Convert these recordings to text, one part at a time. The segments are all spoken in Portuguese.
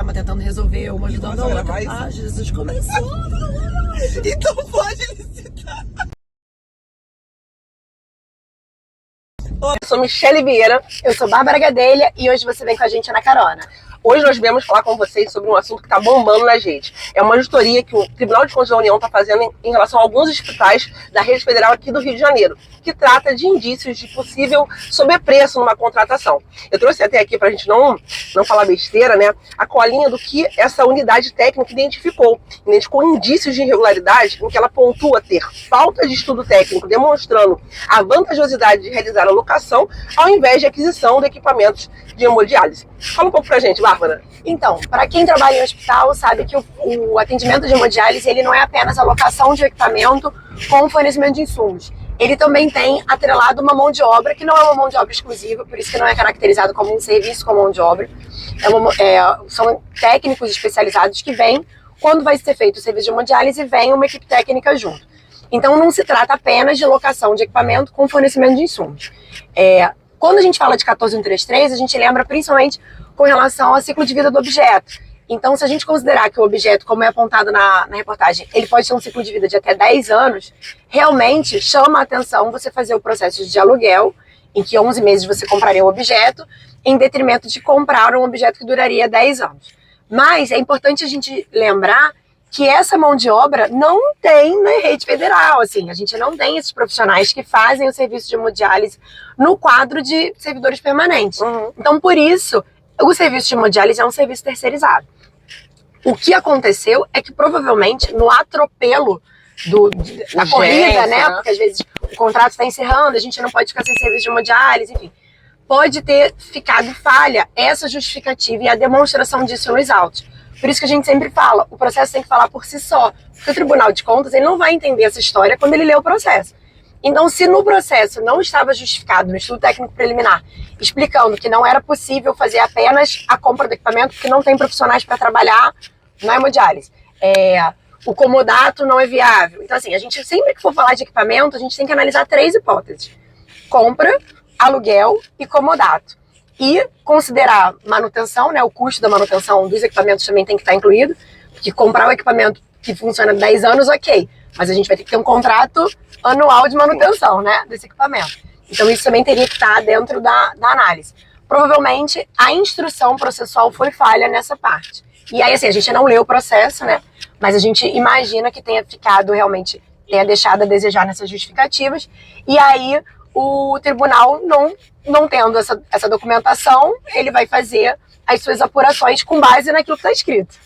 problema, tentando resolver, uma ajudando a outra. Ah, Jesus, começou! Então pode licitar. Eu sou Michele Vieira. Eu sou Bárbara Gadelha e hoje você vem com a gente na carona. Hoje nós viemos falar com vocês sobre um assunto que está bombando na gente. É uma auditoria que o Tribunal de Contas da União está fazendo em relação a alguns hospitais da rede federal aqui do Rio de Janeiro, que trata de indícios de possível sobrepreço numa contratação. Eu trouxe até aqui para a gente não falar besteira, né? A colinha do que essa unidade técnica identificou indícios de irregularidade em que ela pontua ter falta de estudo técnico, demonstrando a vantajosidade de realizar a locação ao invés de aquisição de equipamentos de hemodiálise. Fala um pouco pra gente, Bárbara. Então, para quem trabalha em hospital, sabe que o atendimento de hemodiálise ele não é apenas a locação de equipamento com o fornecimento de insumos. Ele também tem atrelado uma mão de obra, que não é uma mão de obra exclusiva, por isso que não é caracterizado como um serviço com mão de obra. São técnicos especializados que vêm, quando vai ser feito o serviço de hemodiálise, vem uma equipe técnica junto. Então não se trata apenas de locação de equipamento com fornecimento de insumos. Quando a gente fala de 14133, a gente lembra principalmente com relação ao ciclo de vida do objeto. Então, se a gente considerar que o objeto, como é apontado na reportagem, ele pode ter um ciclo de vida de até 10 anos, realmente chama a atenção você fazer o processo de aluguel, em que 11 meses você compraria o objeto, em detrimento de comprar um objeto que duraria 10 anos. Mas é importante a gente lembrar que essa mão de obra não tem na rede federal, assim, a gente não tem esses profissionais que fazem o serviço de hemodiálise no quadro de servidores permanentes. Então, por isso, o serviço de hemodiálise é um serviço terceirizado. O que aconteceu é que, provavelmente, no atropelo da corrida, né, porque às vezes o contrato está encerrando, a gente não pode ficar sem serviço de hemodiálise, enfim, pode ter ficado falha essa justificativa e a demonstração disso nos autos. Por isso que a gente sempre fala, o processo tem que falar por si só. Porque o Tribunal de Contas ele não vai entender essa história quando ele lê o processo. Então, se no processo não estava justificado, no estudo técnico preliminar, explicando que não era possível fazer apenas a compra do equipamento, porque não tem profissionais para trabalhar na hemodiálise, o comodato não é viável. Então, assim, a gente sempre que for falar de equipamento, a gente tem que analisar 3 hipóteses. Compra, aluguel e comodato. E considerar manutenção, né, o custo da manutenção dos equipamentos também tem que estar incluído, porque comprar um equipamento que funciona 10 anos, ok, mas a gente vai ter que ter um contrato anual de manutenção, né, desse equipamento. Então isso também teria que estar dentro da análise. Provavelmente a instrução processual foi falha nessa parte. E aí assim, a gente não leu o processo, né, mas a gente imagina que tenha deixado a desejar nessas justificativas, e aí o tribunal não tendo essa documentação, ele vai fazer as suas apurações com base naquilo que está escrito.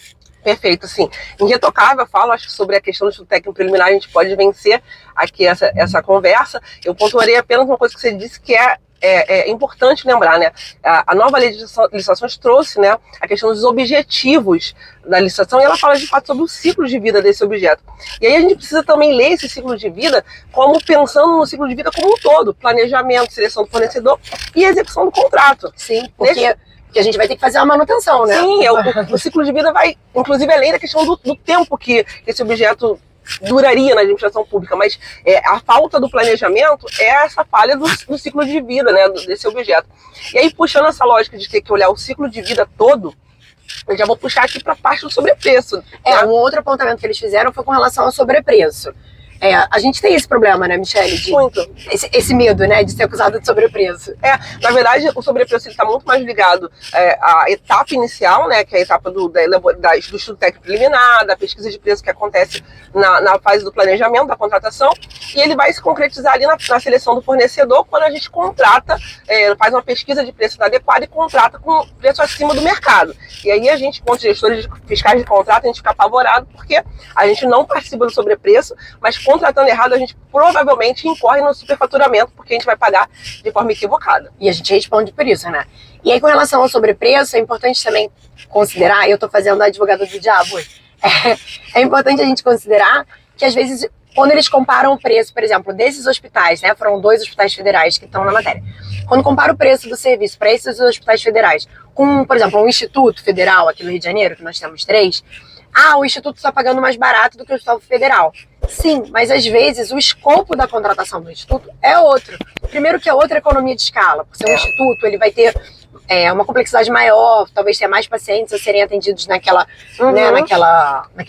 Perfeito, sim. Irretocável, eu falo, acho que sobre a questão do estudo técnico preliminar a gente pode vencer aqui essa conversa. Eu pontuarei apenas uma coisa que você disse que é importante lembrar, né? A nova lei de licitações trouxe, né, a questão dos objetivos da licitação e ela fala de fato sobre o ciclo de vida desse objeto. E aí a gente precisa também ler esse ciclo de vida como pensando no ciclo de vida como um todo, planejamento, seleção do fornecedor e execução do contrato. Sim, porque a gente vai ter que fazer uma manutenção, né? Sim, o ciclo de vida vai, inclusive, além da questão do tempo que esse objeto duraria na administração pública, mas a falta do planejamento é essa falha do ciclo de vida, né, desse objeto. E aí, puxando essa lógica de ter que olhar o ciclo de vida todo, eu já vou puxar aqui para a parte do sobrepreço. Um outro apontamento que eles fizeram foi com relação ao sobrepreço. A gente tem esse problema, né, Michele? Muito. Esse medo, né, de ser acusado de sobrepreço. Na verdade, o sobrepreço está muito mais ligado à etapa inicial, né, que é a etapa do estudo técnico preliminar, da pesquisa de preço que acontece na fase do planejamento, da contratação, e ele vai se concretizar ali na seleção do fornecedor, quando a gente contrata, faz uma pesquisa de preço adequada e contrata com preço acima do mercado. E aí a gente, como gestores fiscais de contrato, a gente fica apavorado porque a gente não participa do sobrepreço, mas contratando errado, a gente provavelmente incorre no superfaturamento, porque a gente vai pagar de forma equivocada. E a gente responde por isso, né? E aí, com relação ao sobrepreço, é importante também considerar, eu estou fazendo a advogada do diabo hoje, é importante a gente considerar que, às vezes, quando eles comparam o preço, por exemplo, desses hospitais, né? Foram 2 hospitais federais que estão na matéria. Quando compara o preço do serviço para esses hospitais federais com, por exemplo, um instituto federal aqui no Rio de Janeiro, que nós temos 3, o instituto está pagando mais barato do que o hospital federal. Sim, mas às vezes o escopo da contratação do instituto é outro. Primeiro que é outra economia de escala. Por ser um instituto, ele vai ter uma complexidade maior, talvez tenha mais pacientes a serem atendidos naquele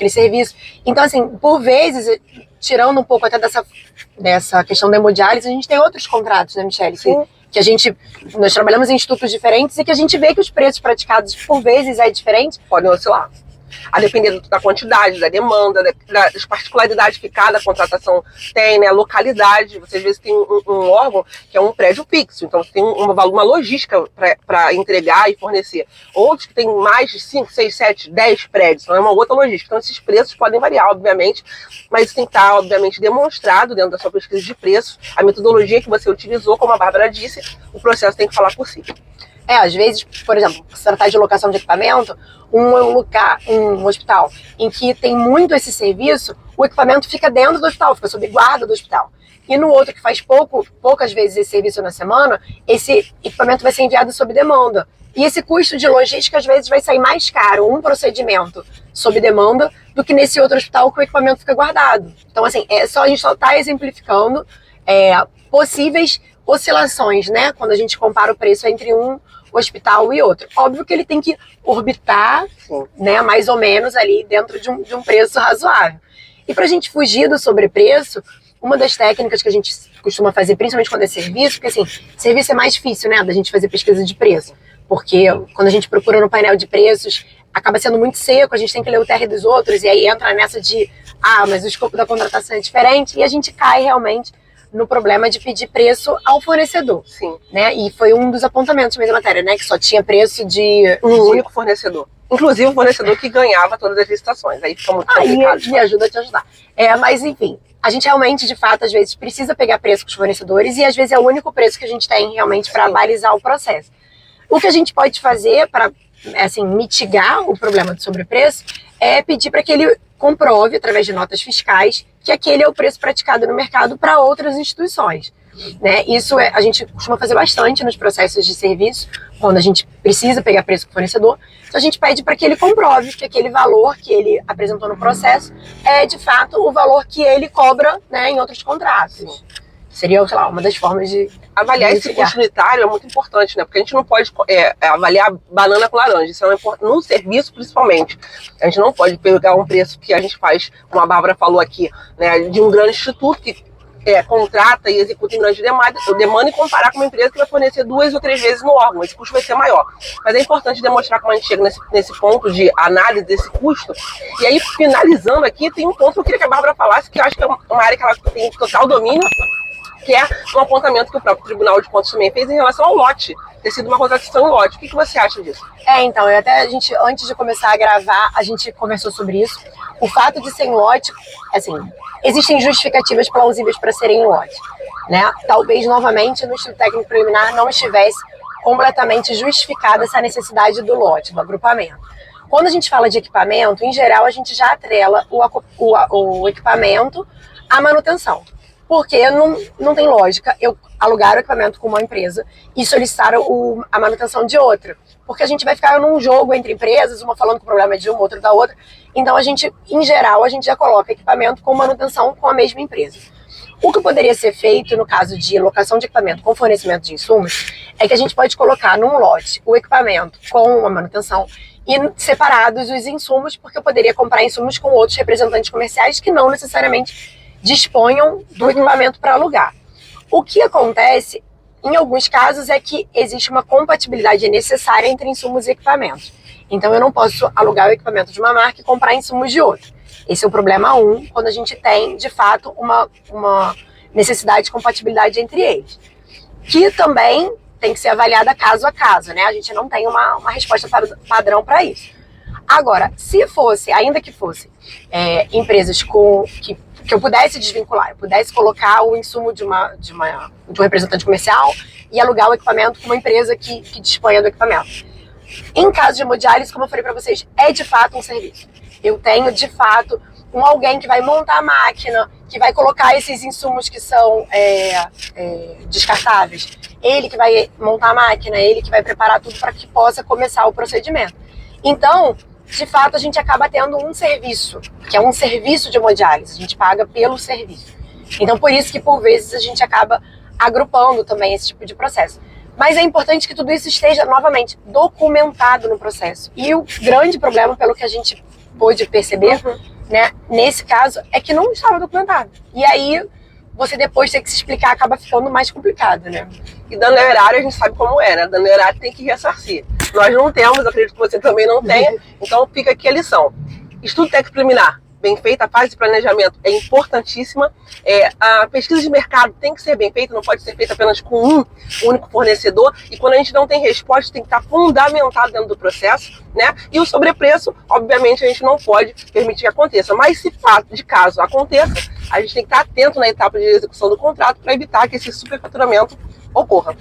serviço. Então, assim, por vezes, tirando um pouco até dessa questão da hemodiálise, a gente tem outros contratos, né, Michele? Nós trabalhamos em institutos diferentes e que a gente vê que os preços praticados, por vezes, é diferente. Podem oscilar. A depender da quantidade, da demanda, das particularidades que cada contratação tem, né? A localidade. Você às vezes tem um órgão que é um prédio fixo, então você tem uma logística para entregar e fornecer. Outros que tem mais de 5, 6, 7, 10 prédios, então é uma outra logística. Então esses preços podem variar, obviamente, mas isso tem que estar, obviamente, demonstrado dentro da sua pesquisa de preço. A metodologia que você utilizou, como a Bárbara disse, o processo tem que falar por si. Às vezes, por exemplo, se tratar de locação de equipamento, um hospital em que tem muito esse serviço, o equipamento fica dentro do hospital, fica sob guarda do hospital. E no outro que faz poucas vezes esse serviço na semana, esse equipamento vai ser enviado sob demanda. E esse custo de logística, às vezes, vai sair mais caro um procedimento sob demanda do que nesse outro hospital que o equipamento fica guardado. Então, assim, a gente só está exemplificando possíveis oscilações, né? Quando a gente compara o preço entre um hospital e outro. Óbvio que ele tem que orbitar, né, mais ou menos ali dentro de um preço razoável. E para a gente fugir do sobrepreço, uma das técnicas que a gente costuma fazer, principalmente quando é serviço, porque assim, serviço é mais difícil, né, da gente fazer pesquisa de preço. Porque quando a gente procura no painel de preços, acaba sendo muito seco, a gente tem que ler o TR dos outros, e aí entra nessa de, mas o escopo da contratação é diferente, e a gente cai realmente no problema de pedir preço ao fornecedor. Sim. Né? E foi um dos apontamentos da matéria, né? Que só tinha preço de um único fornecedor. Inclusive o fornecedor que ganhava todas as licitações. Aí fica muito complicado. Me ajuda a te ajudar. Mas enfim, a gente realmente, de fato, às vezes precisa pegar preço com os fornecedores e às vezes é o único preço que a gente tem realmente para balizar o processo. O que a gente pode fazer para, assim, mitigar o problema do sobrepreço é pedir para que ele comprove, através de notas fiscais, que aquele é o preço praticado no mercado para outras instituições. Né? Isso a gente costuma fazer bastante nos processos de serviço, quando a gente precisa pegar preço com o fornecedor. Então a gente pede para que ele comprove que aquele valor que ele apresentou no processo é, de fato, o valor que ele cobra, né, em outros contratos. Seria, sei lá, uma das formas de avaliar esse custo unitário é muito importante, né? Porque a gente não pode avaliar banana com laranja. Isso é no serviço, principalmente. A gente não pode pegar um preço que a gente faz, como a Bárbara falou aqui, né, de um grande instituto que contrata e executa em grande demanda e comparar com uma empresa que vai fornecer 2 ou 3 vezes no órgão. Esse custo vai ser maior. Mas é importante demonstrar como a gente chega nesse ponto de análise desse custo. E aí, finalizando aqui, tem um ponto que eu queria que a Bárbara falasse, que eu acho que é uma área que ela tem total domínio, que é um apontamento que o próprio Tribunal de Contas também fez em relação ao lote, ter sido uma contratação em lote. O que você acha disso? Então, antes de começar a gravar, a gente conversou sobre isso. O fato de ser em lote, assim, existem justificativas plausíveis para serem em lote, né? Talvez, novamente, no estudo técnico preliminar não estivesse completamente justificada essa necessidade do lote, do agrupamento. Quando a gente fala de equipamento, em geral, a gente já atrela o equipamento à manutenção. Porque não tem lógica eu alugar o equipamento com uma empresa e solicitar a manutenção de outra. Porque a gente vai ficar num jogo entre empresas, uma falando que o problema é de uma, outra da outra. Então, em geral, a gente já coloca equipamento com manutenção com a mesma empresa. O que poderia ser feito no caso de locação de equipamento com fornecimento de insumos é que a gente pode colocar num lote o equipamento com a manutenção e separados os insumos, porque eu poderia comprar insumos com outros representantes comerciais que não necessariamente disponham do equipamento para alugar. O que acontece, em alguns casos, é que existe uma compatibilidade necessária entre insumos e equipamentos. Então, eu não posso alugar o equipamento de uma marca e comprar insumos de outra. Esse é o problema 1, quando a gente tem, de fato, uma necessidade de compatibilidade entre eles. Que também tem que ser avaliada caso a caso, né? A gente não tem uma resposta padrão para isso. Agora, se fosse, ainda que fosse, empresas que eu pudesse desvincular, eu pudesse colocar o insumo de um representante comercial e alugar o equipamento com uma empresa que disponha do equipamento. Em caso de hemodiálise, como eu falei para vocês, é de fato um serviço. Eu tenho, de fato, alguém que vai montar a máquina, que vai colocar esses insumos que são descartáveis. Ele que vai montar a máquina, ele que vai preparar tudo para que possa começar o procedimento. Então, de fato, a gente acaba tendo um serviço, que é um serviço de hemodiálise. A gente paga pelo serviço. Então, por isso que, por vezes, a gente acaba agrupando também esse tipo de processo. Mas é importante que tudo isso esteja, novamente, documentado no processo. E o grande problema, pelo que a gente pôde perceber, né, nesse caso, é que não estava documentado. E aí, você depois ter que se explicar acaba ficando mais complicado, né? E dano erário a gente sabe como é, né? Dano erário tem que ressarcir. Nós não temos, acredito que você também não tenha, então fica aqui a lição. Estudo técnico preliminar bem feita, a fase de planejamento é importantíssima. A pesquisa de mercado tem que ser bem feita, não pode ser feita apenas com um único fornecedor. E quando a gente não tem resposta, tem que estar fundamentado dentro do processo, né? E o sobrepreço, obviamente, a gente não pode permitir que aconteça. Mas se fato de caso aconteça, a gente tem que estar atento na etapa de execução do contrato para evitar que esse superfaturamento ocorra.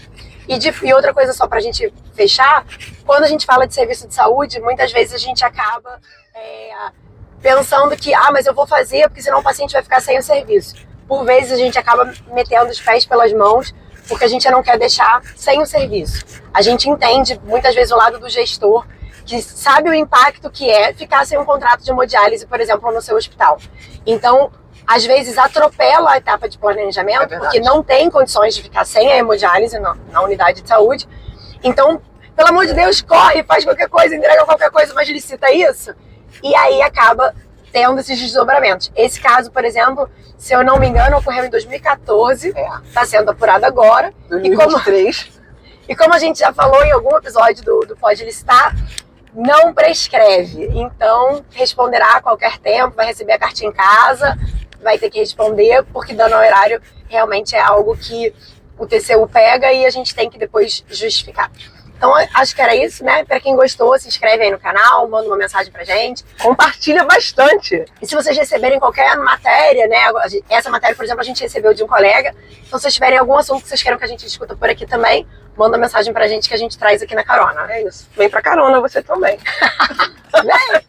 E outra coisa só pra gente fechar, quando a gente fala de serviço de saúde, muitas vezes a gente acaba pensando que, mas eu vou fazer porque senão o paciente vai ficar sem o serviço. Por vezes a gente acaba metendo os pés pelas mãos porque a gente não quer deixar sem o serviço. A gente entende muitas vezes o lado do gestor que sabe o impacto que é ficar sem um contrato de hemodiálise, por exemplo, no seu hospital. Então, às vezes atropela a etapa de planejamento porque não tem condições de ficar sem a hemodiálise na unidade de saúde. Então, pelo amor de Deus, corre, faz qualquer coisa, entrega qualquer coisa, mas licita isso. E aí acaba tendo esses desdobramentos. Esse caso, por exemplo, se eu não me engano, ocorreu em 2014, está sendo apurado agora. 2023. E como a gente já falou em algum episódio do Pode Licitar, não prescreve. Então, responderá a qualquer tempo, vai receber a cartinha em casa, vai ter que responder, porque dano ao erário realmente é algo que o TCU pega e a gente tem que depois justificar. Então, acho que era isso, né? Para quem gostou, se inscreve aí no canal, manda uma mensagem pra gente. Compartilha bastante. E se vocês receberem qualquer matéria, né? Essa matéria, por exemplo, a gente recebeu de um colega. Então, se vocês tiverem algum assunto que vocês queiram que a gente discuta por aqui também, manda mensagem pra gente que a gente traz aqui na carona. É isso. Vem pra carona você também. Vem!